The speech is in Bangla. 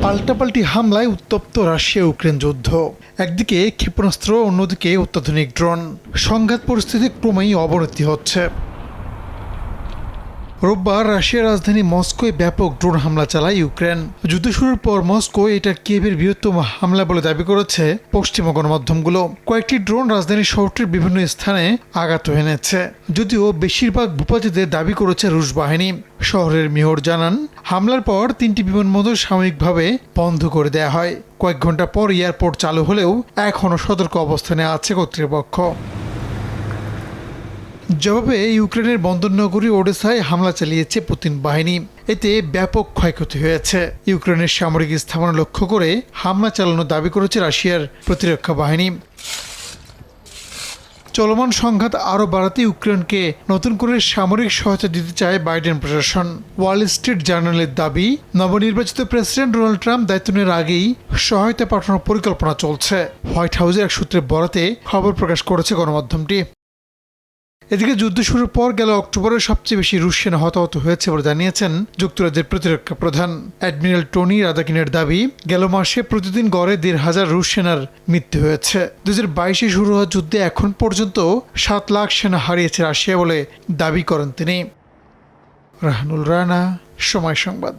পাল্টাপাল্টি হামলায় উত্তপ্ত রাশিয়া ইউক্রেন যুদ্ধ। একদিকে ক্ষেপণাস্ত্র, অন্যদিকে অত্যাধুনিক ড্রোন। সংঘাত পরিস্থিতি ক্রমেই অবনতি হচ্ছে। রোববার রাশিয়ার রাজধানী মস্কোয় ব্যাপক ড্রোন হামলা চালায় ইউক্রেন। যুদ্ধ শুরুর পর মস্কো এটা কিয়েভের বৃহত্তম হামলা বলে দাবি করেছে পশ্চিমা গণমাধ্যমগুলো। কয়েকটি ড্রোন রাজধানীর শহরটির বিভিন্ন স্থানে আঘাত এনেছে, যদিও বেশিরভাগ ভূপাতিদের দাবি করেছে রুশ বাহিনী। শহরের মেয়র জানান, হামলার পর 3টি বিমানবন্দর সাময়িকভাবে বন্ধ করে দেওয়া হয়। কয়েক ঘন্টা পর এয়ারপোর্ট চালু হলেও এখনও সতর্ক অবস্থানে আছে কর্তৃপক্ষ। জবাবে ইউক্রেনের বন্দরনগরী ওডেসায় হামলা চালিয়েছে পুতিন বাহিনী। এতে ব্যাপক ক্ষয়ক্ষতি হয়েছে। ইউক্রেনের সামরিক স্থাপনা লক্ষ্য করে হামলা চালানোর দাবি করেছে রাশিয়ার প্রতিরক্ষা বাহিনী। চলমান সংঘাত আরও বাড়াতে ইউক্রেনকে নতুন করে সামরিক সহায়তা দিতে চায় বাইডেন প্রশাসন। ওয়াল স্ট্রিট জার্নালের দাবি, নবনির্বাচিত প্রেসিডেন্ট ডোনাল্ড ট্রাম্প দায়িত্ব নেওয়ার আগেই সহায়তা পাঠানোর পরিকল্পনা চলছে। হোয়াইট হাউসের এক সূত্রের বরাতে খবর প্রকাশ করেছে গণমাধ্যমটি। এদিকে যুদ্ধ শুরুর পর গেল অক্টোবরে সবচেয়ে বেশি রুশ সেনা হতাহত হয়েছে বলে জানিয়েছেন যুক্তরাজ্যের প্রতিরক্ষা প্রধান অ্যাডমিরাল টনি রাদাকিনের দাবি, গেল মাসে প্রতিদিন গড়ে 1,500 রুশ সেনার মৃত্যু হয়েছে। 2022-এ শুরু হওয়া যুদ্ধে এখন পর্যন্ত 7 লাখ সেনা হারিয়েছে রাশিয়া বলে দাবি করেন তিনি। রাহানুল রানা, সময় সংবাদ।